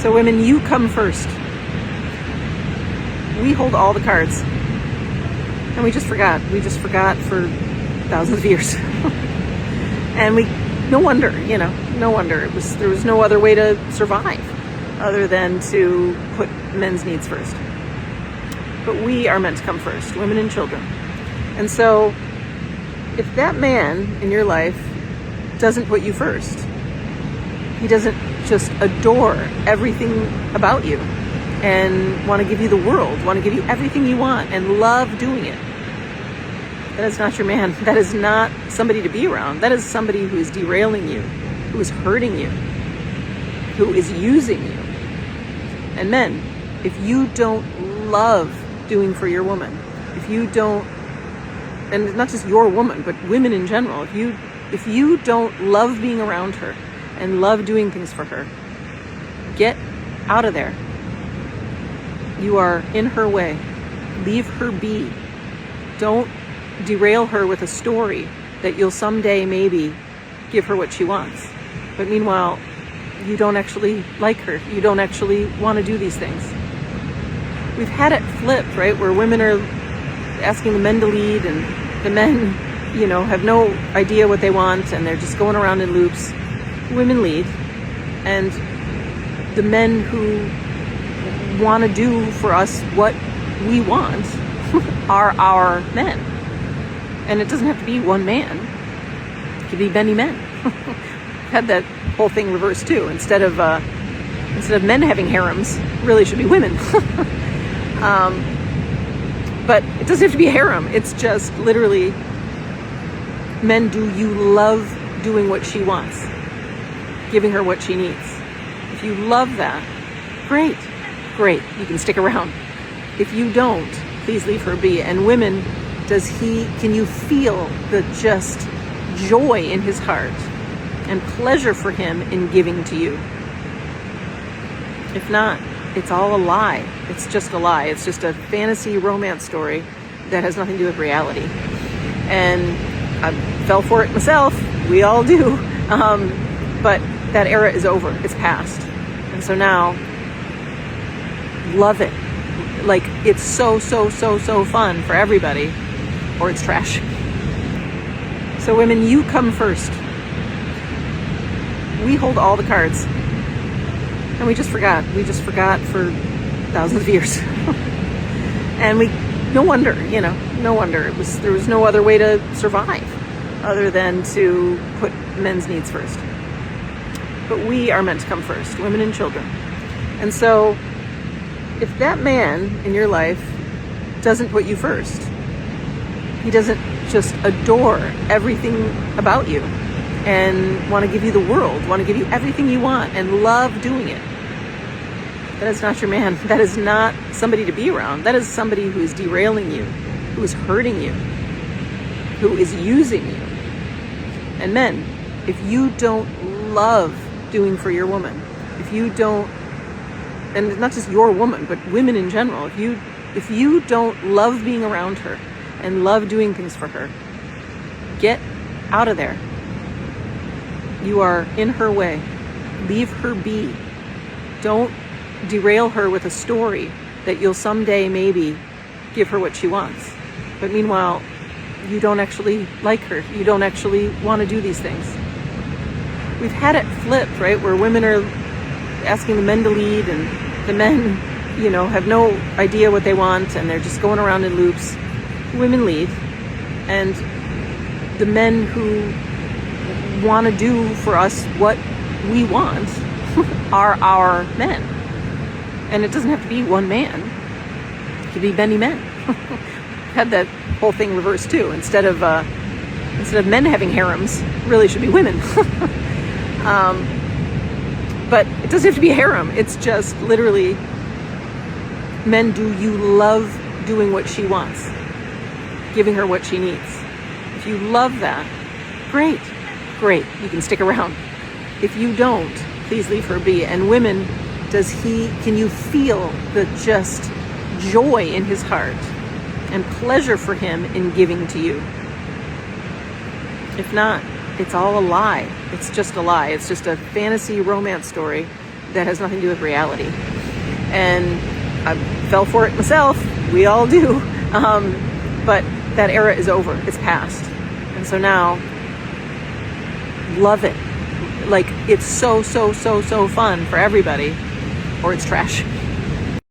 So women, you come first. We hold all the cards. And we just forgot. We just forgot for thousands of years. And no wonder. There was no other way to survive other than to put men's needs first. But we are meant to come first, women and children. And so if that man in your life doesn't put you first, he doesn't just adore everything about you and want to give you the world, want to give you everything you want and love doing it, that is not your man. That is not somebody to be around. That is somebody who is derailing you, who is hurting you, who is using you. And men, if you don't love doing for your woman, if you don't, and not just your woman, but women in general, if you don't love being around her and love doing things for her, get out of there. You are in her way. Leave her be. Don't derail her with a story that you'll someday maybe give her what she wants. But meanwhile, you don't actually like her. You don't actually want to do these things. We've had it flipped, right? Where women are asking the men to lead and the men, have no idea what they want and they're just going around in loops. Women lead, and the men who want to do for us what we want are our men. And it doesn't have to be one man. It could be many men. Had that whole thing reversed too. Instead of men having harems, really should be women. But it doesn't have to be a harem. It's just literally, men, do you love doing what she wants? Giving her what she needs. If you love that, great. You can stick around. If you don't, please leave her be. And women, can you feel the just joy in his heart and pleasure for him in giving to you? If not, it's all a lie. It's just a lie. It's just a fantasy romance story that has nothing to do with reality. And I fell for it myself. We all do. But that era is over. It's past. And so now, love it. Like, it's so fun for everybody, or it's trash. So women, you come first. We hold all the cards. And we just forgot. We just forgot for thousands of years. And no wonder. There was no other way to survive other than to put men's needs first. But we are meant to come first, women and children. And so if that man in your life doesn't put you first, he doesn't just adore everything about you and want to give you the world, want to give you everything you want and love doing it, that is not your man. That is not somebody to be around. That is somebody who is derailing you, who is hurting you, who is using you. And men, if you don't love doing for your woman, if you don't, and not just your woman, but women in general, if you don't love being around her and love doing things for her, get out of there. You are in her way. Leave her be. Don't derail her with a story that you'll someday maybe give her what she wants. But meanwhile, you don't actually like her. You don't actually want to do these things. We've had it flipped, right? Where women are asking the men to lead and the men, have no idea what they want and they're just going around in loops. Women lead, and the men who want to do for us what we want are our men. And it doesn't have to be one man. It could be many men. Had that whole thing reversed too. Instead of men having harems, really should be women. But it doesn't have to be a harem. It's just literally, men, do you love doing what she wants? Giving her what she needs. If you love that, great. You can stick around. If you don't, please leave her be. And women, can you feel the just joy in his heart and pleasure for him in giving to you? If not, it's all a lie. It's just a lie. It's just a fantasy romance story that has nothing to do with reality. And I fell for it myself. We all do. But that era is over. It's past. And so now, love it. Like, it's so fun for everybody, or it's trash.